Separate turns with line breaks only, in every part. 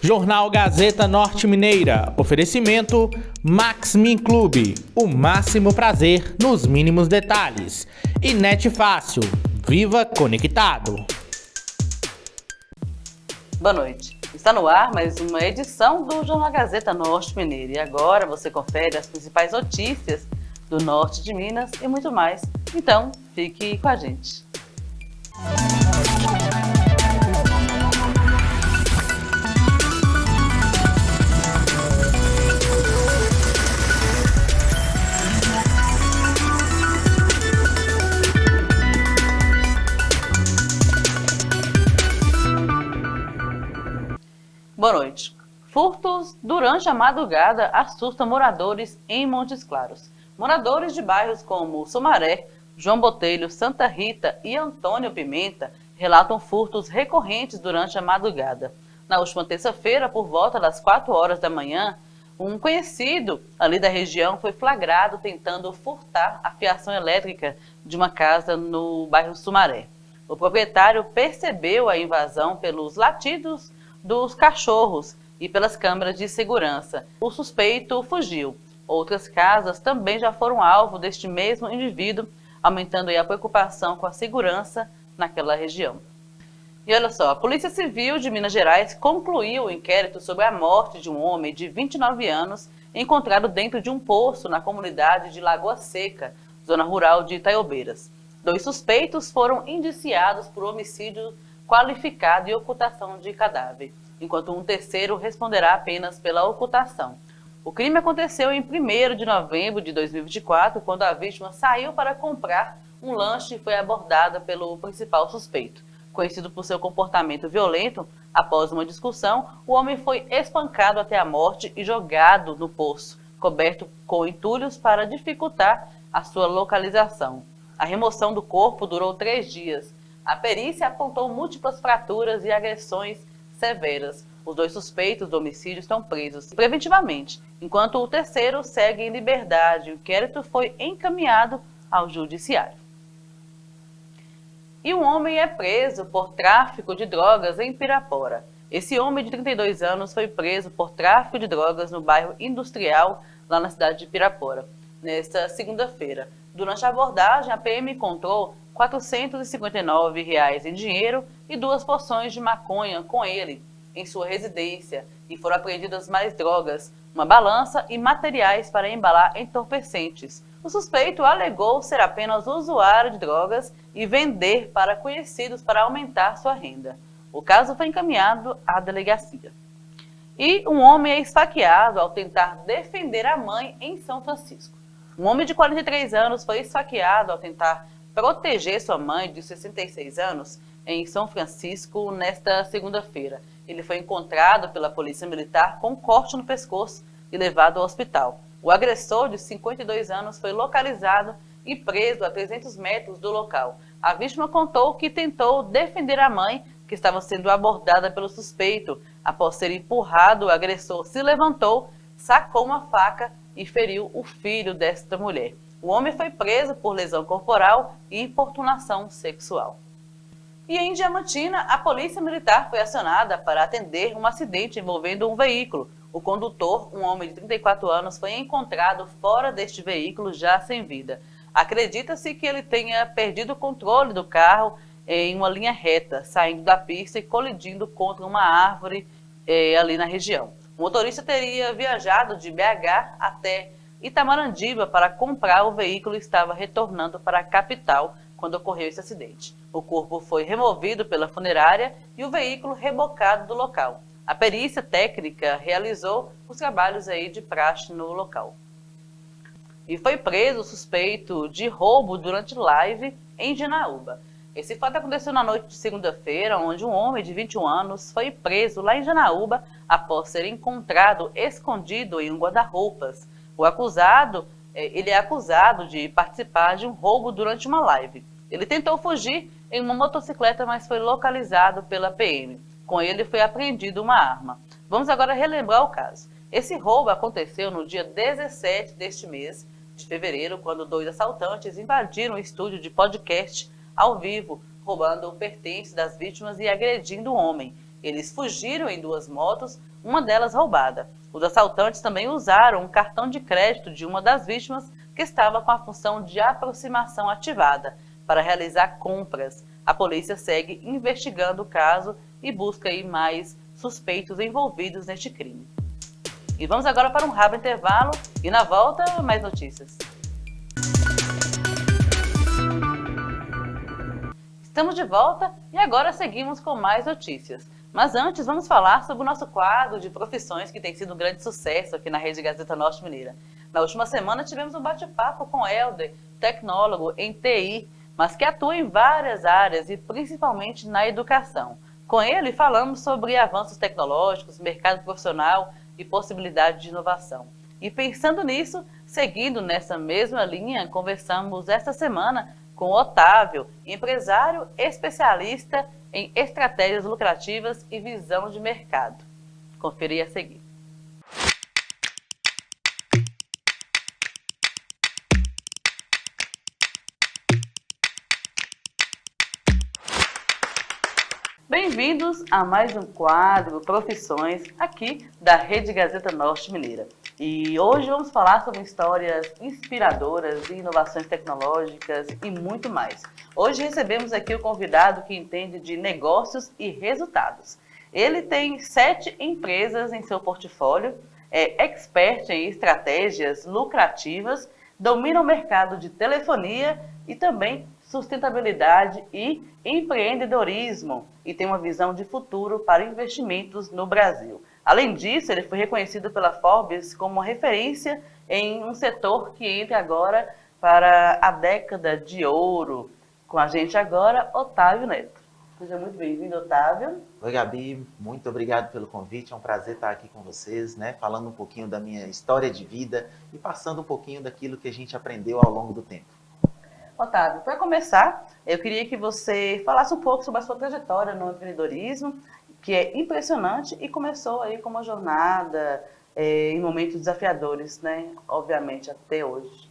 Jornal Gazeta Norte Mineira. Oferecimento Max Min Clube. O máximo prazer nos mínimos detalhes. E Net Fácil. Viva conectado.
Boa noite. Está no ar mais uma edição do Jornal Gazeta Norte Mineira. E agora você confere as principais notícias do norte de Minas e muito mais. Então, fique com a gente. Boa noite. Furtos durante a madrugada assustam moradores em Montes Claros. Moradores de bairros como Sumaré, João Botelho, Santa Rita e Antônio Pimenta relatam furtos recorrentes durante a madrugada. Na última terça-feira, por volta das 4 horas da manhã, um conhecido ali da região foi flagrado tentando furtar a fiação elétrica de uma casa no bairro Sumaré. O proprietário percebeu a invasão pelos latidos dos cachorros e pelas câmeras de segurança. O suspeito fugiu. Outras casas também já foram alvo deste mesmo indivíduo, aumentando aí a preocupação com a segurança naquela região. E olha só, a Polícia Civil de Minas Gerais concluiu o inquérito sobre a morte de um homem de 29 anos encontrado dentro de um poço na comunidade de Lagoa Seca, zona rural de Itaiobeiras. 2 suspeitos foram indiciados por homicídio qualificado e ocultação de cadáver, enquanto um terceiro responderá apenas pela ocultação. O crime aconteceu em 1º de novembro de 2024, quando a vítima saiu para comprar um lanche e foi abordada pelo principal suspeito. Conhecido por seu comportamento violento, após uma discussão, o homem foi espancado até a morte e jogado no poço, coberto com entulhos para dificultar a sua localização. A remoção do corpo durou 3 dias. A perícia apontou múltiplas fraturas e agressões severas. Os 2 suspeitos do homicídio estão presos preventivamente, enquanto o terceiro segue em liberdade. O inquérito foi encaminhado ao judiciário. E um homem é preso por tráfico de drogas em Pirapora. Esse homem de 32 anos foi preso por tráfico de drogas no bairro Industrial, lá na cidade de Pirapora, nesta segunda-feira. Durante a abordagem, a PM encontrou R$ 459 em dinheiro e 2 porções de maconha com ele em sua residência, e foram apreendidas mais drogas, uma balança e materiais para embalar entorpecentes. O suspeito alegou ser apenas usuário de drogas e vender para conhecidos para aumentar sua renda. O caso foi encaminhado à delegacia. E um homem é esfaqueado ao tentar defender a mãe em São Francisco. Um homem de 43 anos foi esfaqueado ao tentar proteger sua mãe de 66 anos em São Francisco nesta segunda-feira. Ele foi encontrado pela Polícia Militar com um corte no pescoço e levado ao hospital. O agressor de 52 anos foi localizado e preso a 300 metros do local. A vítima contou que tentou defender a mãe, que estava sendo abordada pelo suspeito. Após ser empurrado, o agressor se levantou, sacou uma faca e feriu o filho desta mulher. O homem foi preso por lesão corporal e importunação sexual. E em Diamantina, a Polícia Militar foi acionada para atender um acidente envolvendo um veículo. O condutor, um homem de 34 anos, foi encontrado fora deste veículo já sem vida. Acredita-se que ele tenha perdido o controle do carro em uma linha reta, saindo da pista e colidindo contra uma árvore ali na região. O motorista teria viajado de BH até Itamarandiba para comprar o veículo e estava retornando para a capital quando ocorreu esse acidente. O corpo foi removido pela funerária e o veículo rebocado do local. A perícia técnica realizou os trabalhos de praxe no local. E foi preso o suspeito de roubo durante live em Janaúba. Esse fato aconteceu na noite de segunda-feira, onde um homem de 21 anos foi preso lá em Janaúba após ser encontrado escondido em um guarda-roupas. O acusado, ele é acusado de participar de um roubo durante uma live. Ele tentou fugir em uma motocicleta, mas foi localizado pela PM. Com ele foi apreendido uma arma. Vamos agora relembrar o caso. Esse roubo aconteceu no dia 17 deste mês de fevereiro, quando 2 assaltantes invadiram o estúdio de podcast ao vivo, roubando pertences das vítimas e agredindo o homem. Eles fugiram em 2 motos, uma delas roubada. Os assaltantes também usaram um cartão de crédito de uma das vítimas que estava com a função de aproximação ativada para realizar compras. A polícia segue investigando o caso e busca aí mais suspeitos envolvidos neste crime. E vamos agora para um rápido intervalo e na volta mais notícias. Estamos de volta e agora seguimos com mais notícias. Mas antes vamos falar sobre o nosso quadro de profissões que tem sido um grande sucesso aqui na Rede Gazeta Norte Mineira. Na última semana tivemos um bate-papo com Helder, tecnólogo em TI, mas que atua em várias áreas e principalmente na educação. Com ele falamos sobre avanços tecnológicos, mercado profissional e possibilidade de inovação. E pensando nisso, seguindo nessa mesma linha, conversamos esta semana com Otávio, empresário especialista em estratégias lucrativas e visão de mercado. Conferir a seguir. Bem-vindos a mais um quadro Profissões aqui da Rede Gazeta Norte Mineira. E hoje vamos falar sobre histórias inspiradoras e inovações tecnológicas e muito mais. Hoje recebemos aqui o convidado que entende de negócios e resultados. Ele tem 7 empresas em seu portfólio, é expert em estratégias lucrativas, domina o mercado de telefonia e também sustentabilidade e empreendedorismo e tem uma visão de futuro para investimentos no Brasil. Além disso, ele foi reconhecido pela Forbes como uma referência em um setor que entra agora para a década de ouro. Com a gente agora, Otávio Neto. Seja muito bem-vindo, Otávio.
Oi, Gabi. Muito obrigado pelo convite. É um prazer estar aqui com vocês, né? Falando um pouquinho da minha história de vida e passando um pouquinho daquilo que a gente aprendeu ao longo do tempo.
Otávio, para começar, eu queria que você falasse um pouco sobre a sua trajetória no empreendedorismo, que é impressionante e começou aí com uma jornada em momentos desafiadores, né? Obviamente, até hoje.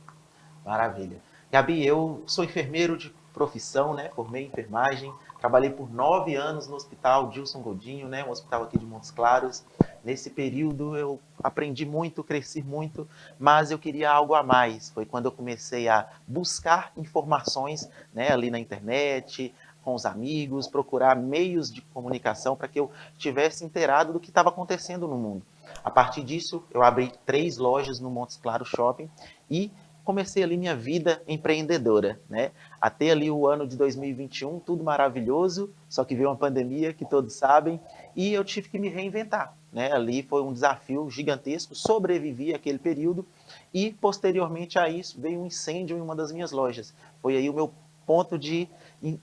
Maravilha. Gabi, eu sou enfermeiro de profissão, né? Formei em enfermagem, trabalhei por 9 anos no Hospital Dilson Godinho, né? Um hospital aqui de Montes Claros. Nesse período eu aprendi muito, cresci muito, mas eu queria algo a mais. Foi quando eu comecei a buscar informações, né, ali na internet, com os amigos, procurar meios de comunicação para que eu tivesse inteirado do que estava acontecendo no mundo. A partir disso, eu abri 3 lojas no Montes Claros Shopping e comecei ali minha vida empreendedora, né? Até ali o ano de 2021, tudo maravilhoso, só que veio uma pandemia, que todos sabem, e eu tive que me reinventar, né? Ali foi um desafio gigantesco, sobrevivi àquele período e, posteriormente a isso, veio um incêndio em uma das minhas lojas. Foi aí o meu ponto de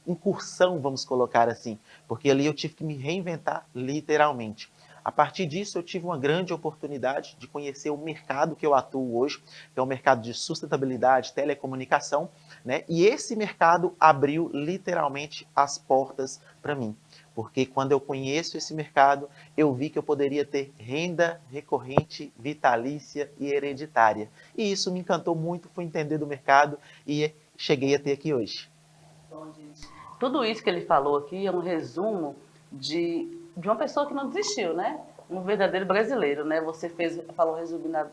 incursão, vamos colocar assim, porque ali eu tive que me reinventar literalmente. A partir disso, eu tive uma grande oportunidade de conhecer o mercado que eu atuo hoje, que é o mercado de sustentabilidade, telecomunicação, né? E esse mercado abriu literalmente as portas para mim, porque quando eu conheço esse mercado, eu vi que eu poderia ter renda recorrente, vitalícia e hereditária. E isso me encantou muito, fui entender do mercado e cheguei até aqui hoje.
Tudo isso que ele falou aqui é um resumo de uma pessoa que não desistiu, né? Um verdadeiro brasileiro, né? Você falou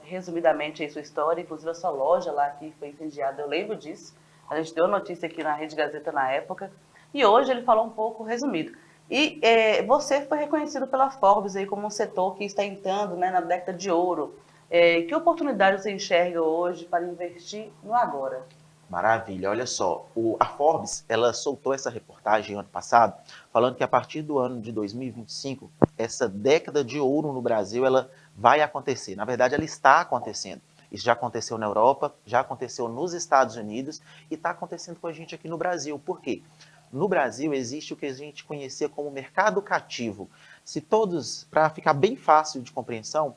resumidamente aí sua história, inclusive a sua loja lá que foi incendiada, eu lembro disso. A gente deu notícia aqui na Rede Gazeta na época. E hoje ele falou um pouco resumido. E você foi reconhecido pela Forbes aí como um setor que está entrando, né, na década de ouro. Que oportunidade você enxerga hoje para investir no agora?
Maravilha, olha só, a Forbes, ela soltou essa reportagem ano passado, falando que a partir do ano de 2025, essa década de ouro no Brasil, ela vai acontecer. Na verdade, ela está acontecendo. Isso já aconteceu na Europa, já aconteceu nos Estados Unidos e está acontecendo com a gente aqui no Brasil. Por quê? No Brasil existe o que a gente conhecia como mercado cativo. Se todos, para ficar bem fácil de compreensão,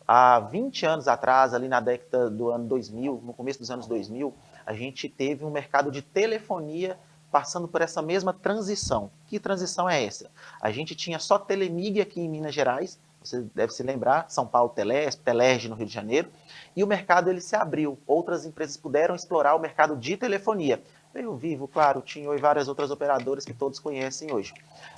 há 20 anos atrás, ali na década do ano 2000, no começo dos anos 2000, a gente teve um mercado de telefonia passando por essa mesma transição. Que transição é essa? A gente tinha só Telemig aqui em Minas Gerais, você deve se lembrar, São Paulo Telesp, Telerge no Rio de Janeiro, e o mercado ele se abriu. Outras empresas puderam explorar o mercado de telefonia. Veio Vivo, claro, Tinho e várias outras operadoras que todos conhecem hoje.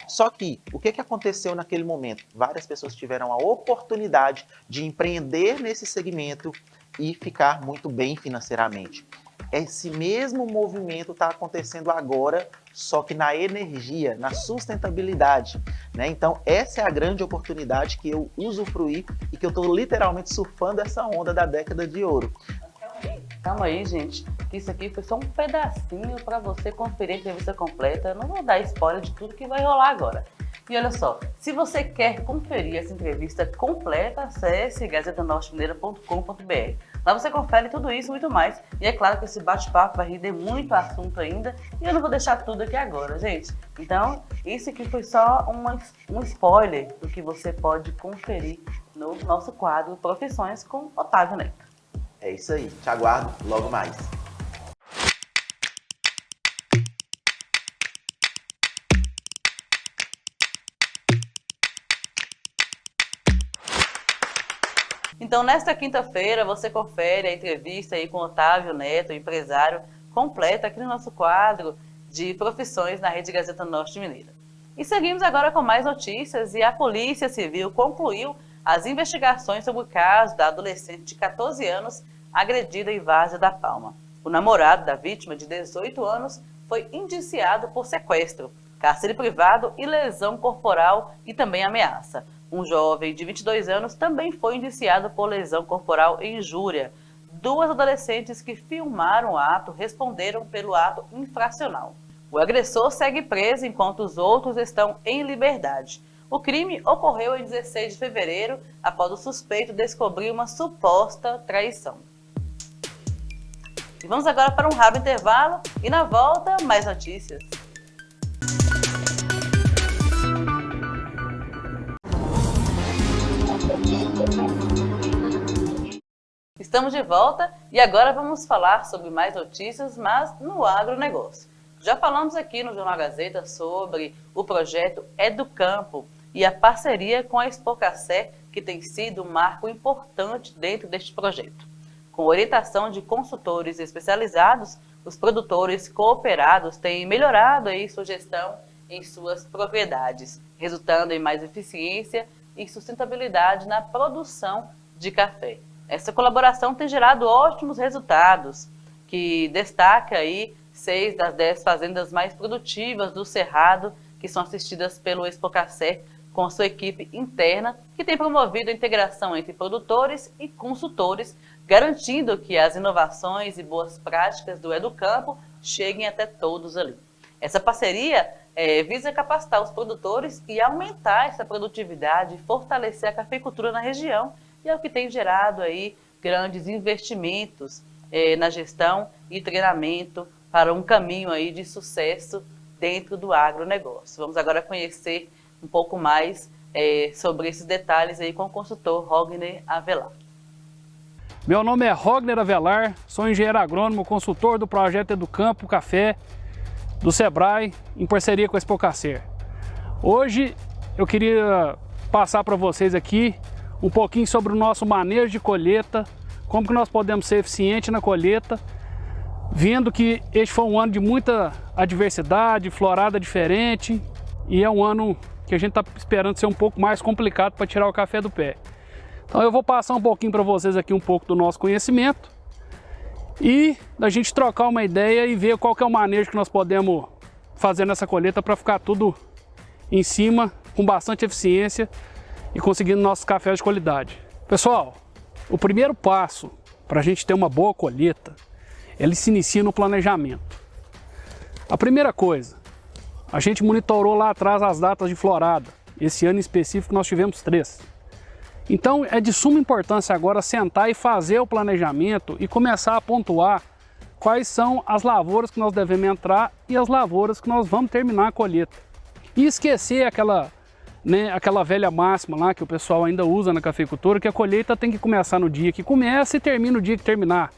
Só que, o que aconteceu naquele momento? Várias pessoas tiveram a oportunidade de empreender nesse segmento e ficar muito bem financeiramente. Esse mesmo movimento está acontecendo agora, só que na energia, na sustentabilidade, né? Então, essa é a grande oportunidade que eu usufruí e que eu estou literalmente surfando essa onda da década de ouro.
Calma aí, gente, que isso aqui foi só um pedacinho para você conferir a entrevista completa. Eu não vou dar spoiler de tudo que vai rolar agora. E olha só, se você quer conferir essa entrevista completa, acesse gazetanortemineira.com.br. Lá você confere tudo isso e muito mais. E é claro que esse bate-papo vai render muito assunto ainda. E eu não vou deixar tudo aqui agora, gente. Então, isso aqui foi só um spoiler do que você pode conferir no nosso quadro Profissões com Otávio Neto.
É isso aí, te aguardo logo mais.
Então, nesta quinta-feira, você confere a entrevista aí com Otávio Neto, empresário, completa aqui no nosso quadro de Profissões na Rede Gazeta Norte Mineira. E seguimos agora com mais notícias e a Polícia Civil concluiu as investigações sobre o caso da adolescente de 14 anos agredida em Várzea da Palma. O namorado da vítima, de 18 anos, foi indiciado por sequestro, cárcere privado e lesão corporal e também ameaça. Um jovem de 22 anos também foi indiciado por lesão corporal e injúria. Duas adolescentes que filmaram o ato responderam pelo ato infracional. O agressor segue preso enquanto os outros estão em liberdade. O crime ocorreu em 16 de fevereiro, após o suspeito descobrir uma suposta traição. E vamos agora para um rápido intervalo e na volta, mais notícias. Estamos de volta e agora vamos falar sobre mais notícias, mas no agronegócio. Já falamos aqui no Jornal Gazeta sobre o projeto Educampo e a parceria com a Expocacé, que tem sido um marco importante dentro deste projeto. Com orientação de consultores especializados, os produtores cooperados têm melhorado aí sua gestão em suas propriedades, resultando em mais eficiência e sustentabilidade na produção de café. Essa colaboração tem gerado ótimos resultados, que destaca aí 6 das 10 fazendas mais produtivas do Cerrado, que são assistidas pelo Expocacé, com sua equipe interna, que tem promovido a integração entre produtores e consultores, garantindo que as inovações e boas práticas do Educampo cheguem até todos ali. Essa parceria visa capacitar os produtores e aumentar essa produtividade e fortalecer a cafeicultura na região, e é o que tem gerado aí grandes investimentos na gestão e treinamento para um caminho aí de sucesso dentro do agronegócio. Vamos agora conhecer um pouco mais sobre esses detalhes aí com o consultor Rogner Avelar.
Meu nome é Rogner Avelar, sou engenheiro agrônomo, consultor do projeto Educampo Café do Sebrae, em parceria com a Expocacé. Hoje eu queria passar para vocês aqui um pouquinho sobre o nosso manejo de colheita, como que nós podemos ser eficientes na colheita, vendo que este foi um ano de muita adversidade, florada diferente, e é um ano que a gente está esperando ser um pouco mais complicado para tirar o café do pé. Então eu vou passar um pouquinho para vocês aqui um pouco do nosso conhecimento e a gente trocar uma ideia e ver qual que é o manejo que nós podemos fazer nessa colheita para ficar tudo em cima, com bastante eficiência e conseguindo nossos cafés de qualidade. Pessoal, o primeiro passo para a gente ter uma boa colheita, ele se inicia no planejamento. A primeira coisa, a gente monitorou lá atrás as datas de florada. Esse ano em específico nós tivemos 3. Então é de suma importância agora sentar e fazer o planejamento e começar a pontuar quais são as lavouras que nós devemos entrar e as lavouras que nós vamos terminar a colheita. E esquecer aquela velha máxima lá que o pessoal ainda usa na cafeicultura, que a colheita tem que começar no dia que começa e termina no dia que terminar.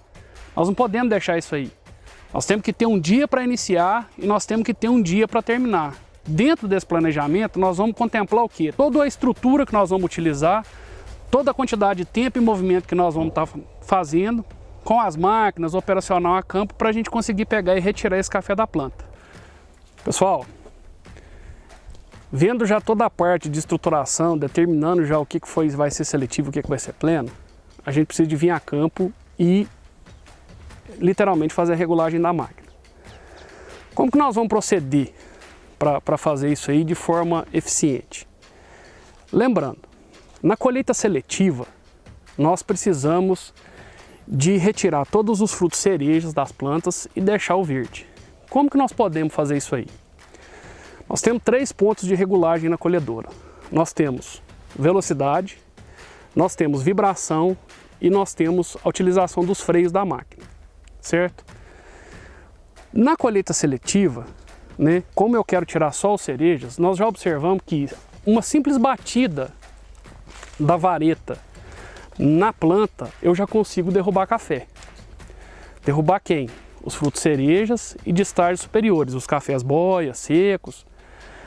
Nós não podemos deixar isso aí. Nós temos que ter um dia para iniciar e nós temos que ter um dia para terminar. Dentro desse planejamento nós vamos contemplar o quê? Toda a estrutura que nós vamos utilizar, toda a quantidade de tempo e movimento que nós vamos estar fazendo, com as máquinas, operacional a campo, para a gente conseguir pegar e retirar esse café da planta. Pessoal, vendo já toda a parte de estruturação, determinando já o que vai ser seletivo, o que vai ser pleno, a gente precisa de vir a campo e literalmente fazer a regulagem da máquina. Como que nós vamos proceder para fazer isso aí de forma eficiente? Lembrando, na colheita seletiva, nós precisamos de retirar todos os frutos cerejas das plantas e deixar o verde. Como que nós podemos fazer isso aí? Nós temos 3 pontos de regulagem na colhedora. Nós temos velocidade, nós temos vibração e nós temos a utilização dos freios da máquina, certo? Na colheita seletiva, né, como eu quero tirar só os cerejas, nós já observamos que uma simples batida da vareta na planta, eu já consigo derrubar café. Derrubar quem? Os frutos cerejas e de estágios superiores, os cafés boias, secos.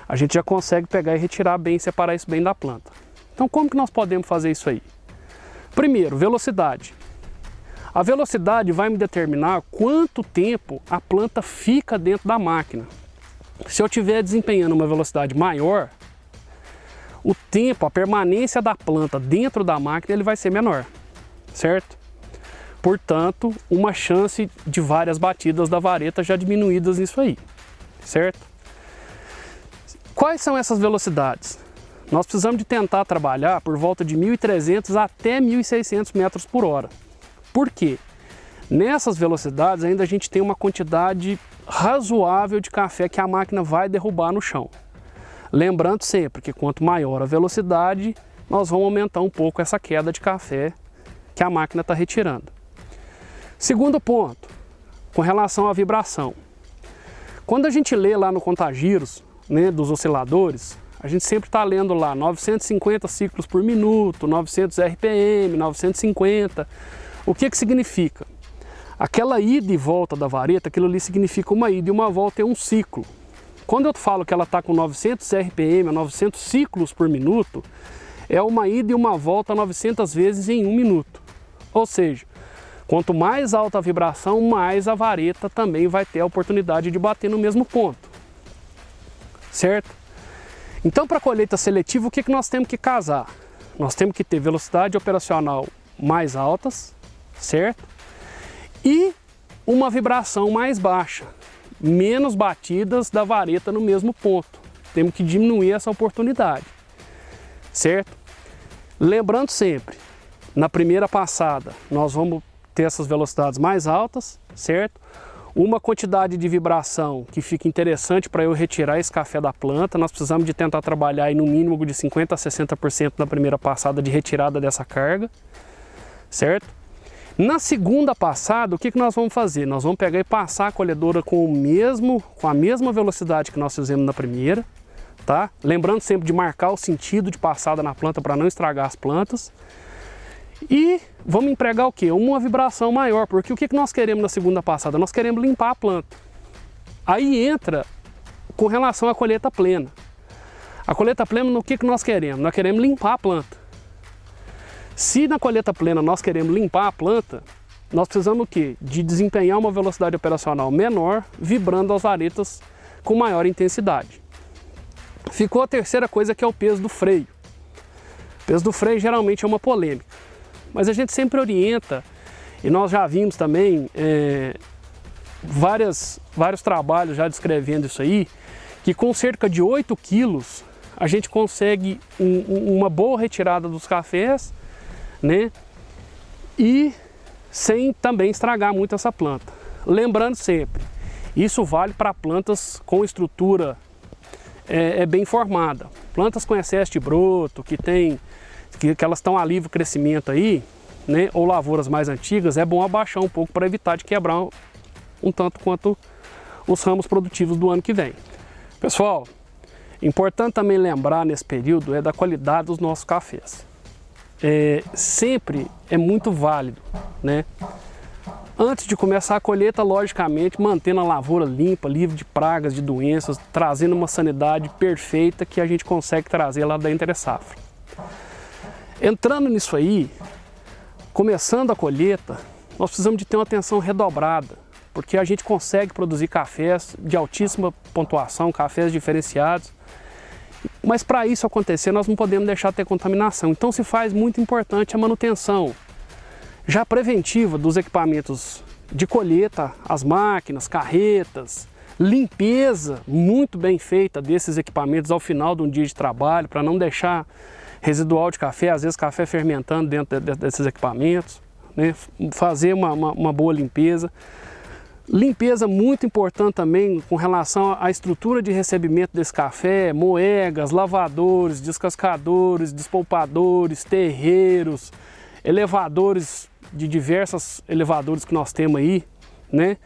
A gente já consegue pegar e retirar bem, separar isso bem da planta. Então como que nós podemos fazer isso aí? Primeiro, velocidade. A velocidade vai me determinar quanto tempo a planta fica dentro da máquina. Se eu estiver desempenhando uma velocidade maior, o tempo, a permanência da planta dentro da máquina, ele vai ser menor, certo? Portanto, uma chance de várias batidas da vareta já diminuídas nisso aí, certo? Quais são essas velocidades? Nós precisamos de tentar trabalhar por volta de 1.300 até 1.600 metros por hora. Por quê? Nessas velocidades ainda a gente tem uma quantidade razoável de café que a máquina vai derrubar no chão. Lembrando sempre que quanto maior a velocidade, nós vamos aumentar um pouco essa queda de café que a máquina está retirando. Segundo ponto, com relação à vibração. Quando a gente lê lá no contagiros, né, dos osciladores, a gente sempre está lendo lá 950 ciclos por minuto, 900 RPM, 950. O que significa? Aquela ida e volta da vareta, aquilo ali significa uma ida e uma volta é um ciclo. Quando eu falo que ela está com 900 RPM, 900 ciclos por minuto, é uma ida e uma volta 900 vezes em 1 minuto. Ou seja, quanto mais alta a vibração, mais a vareta também vai ter a oportunidade de bater no mesmo ponto. Certo? Então, para a colheita seletiva, o que nós temos que casar? Nós temos que ter velocidade operacional mais altas, certo? E uma vibração mais baixa, menos batidas da vareta no mesmo ponto. Temos que diminuir essa oportunidade, certo? Lembrando sempre, na primeira passada, nós vamos ter essas velocidades mais altas, certo? Uma quantidade de vibração que fica interessante para eu retirar esse café da planta. Nós precisamos de tentar trabalhar aí no mínimo de 50% a 60% na primeira passada de retirada dessa carga, certo? Na segunda passada, o que nós vamos fazer? Nós vamos pegar e passar a colhedora com a mesma velocidade que nós fizemos na primeira, tá? Lembrando sempre de marcar o sentido de passada na planta para não estragar as plantas. E vamos empregar o quê? Uma vibração maior, porque o que nós queremos na segunda passada? Nós queremos limpar a planta. Aí entra com relação à colheita plena. A colheita plena, no que nós queremos? Nós queremos limpar a planta. Se na colheita plena nós queremos limpar a planta, nós precisamos o quê? De desempenhar uma velocidade operacional menor, vibrando as varetas com maior intensidade. Ficou a terceira coisa, que é o peso do freio. O peso do freio geralmente é uma polêmica, mas a gente sempre orienta, e nós já vimos também vários trabalhos já descrevendo isso aí, que com cerca de 8 quilos a gente consegue uma boa retirada dos cafés, né? E sem também estragar muito essa planta. Lembrando sempre, isso vale para plantas com estrutura bem formada. Plantas com excesso de broto, que elas estão a livre crescimento aí, né? Ou lavouras mais antigas, é bom abaixar um pouco para evitar de quebrar um tanto quanto os ramos produtivos do ano que vem. Pessoal, importante também lembrar nesse período da qualidade dos nossos cafés. Sempre é muito válido, né? Antes de começar a colheita, logicamente, mantendo a lavoura limpa, livre de pragas, de doenças, trazendo uma sanidade perfeita que a gente consegue trazer lá da entre-safra. Entrando nisso aí, começando a colheita, nós precisamos de ter uma atenção redobrada, porque a gente consegue produzir cafés de altíssima pontuação, cafés diferenciados, mas para isso acontecer nós não podemos deixar de ter contaminação. Então se faz muito importante a manutenção já preventiva dos equipamentos de colheita, as máquinas, carretas, limpeza muito bem feita desses equipamentos ao final de um dia de trabalho, para não deixar residual de café, às vezes café fermentando dentro desses equipamentos, né? Fazer uma boa limpeza. Limpeza muito importante também com relação à estrutura de recebimento desse café, moegas, lavadores, descascadores, despolpadores, terreiros, elevadores de diversos elevadores que nós temos aí, né?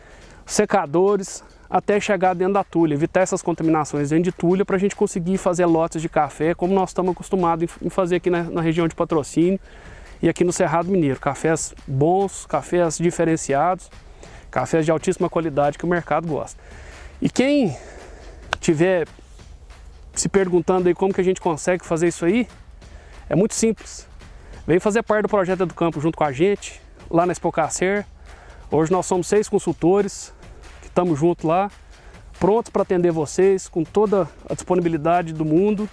Secadores, até chegar dentro da tulha, evitar essas contaminações dentro de tulha para a gente conseguir fazer lotes de café como nós estamos acostumados em fazer aqui na região de Patrocínio e aqui no Cerrado Mineiro. Cafés bons, cafés diferenciados, cafés de altíssima qualidade que o mercado gosta. E quem tiver se perguntando aí como que a gente consegue fazer isso aí, é muito simples. Vem fazer parte do projeto do campo junto com a gente, lá na Expocacer. Hoje nós somos 6 consultores que estamos juntos lá, prontos para atender vocês com toda a disponibilidade do mundo.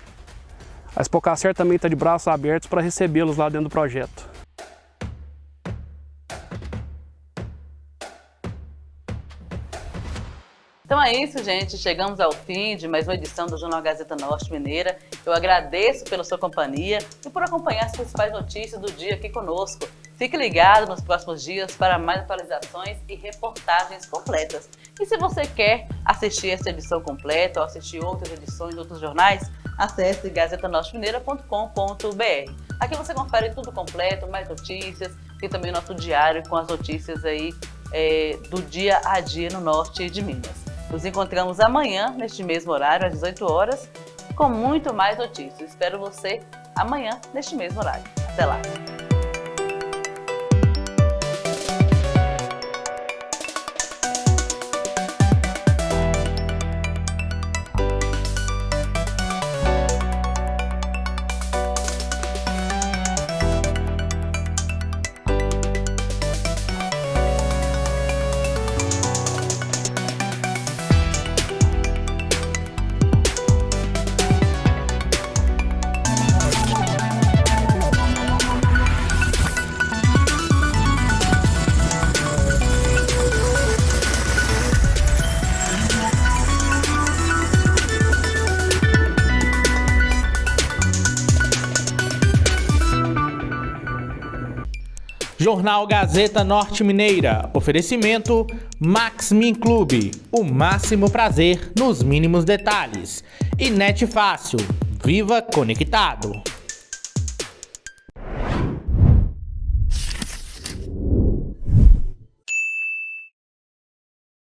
A Expocacer também está de braços abertos para recebê-los lá dentro do projeto.
Então é isso, gente. Chegamos ao fim de mais uma edição do Jornal Gazeta Norte Mineira. Eu agradeço pela sua companhia e por acompanhar as principais notícias do dia aqui conosco. Fique ligado nos próximos dias para mais atualizações e reportagens completas. E se você quer assistir essa edição completa ou assistir outras edições de outros jornais, acesse gazetanortemineira.com.br. Aqui você confere tudo completo, mais notícias e também nosso diário com as notícias aí do dia a dia no norte de Minas. Nos encontramos amanhã, neste mesmo horário, às 18 horas, com muito mais notícias. Espero você amanhã, neste mesmo horário. Até lá!
Jornal Gazeta Norte Mineira. Oferecimento Maxmin Clube. O máximo prazer nos mínimos detalhes. E Net Fácil. Viva conectado.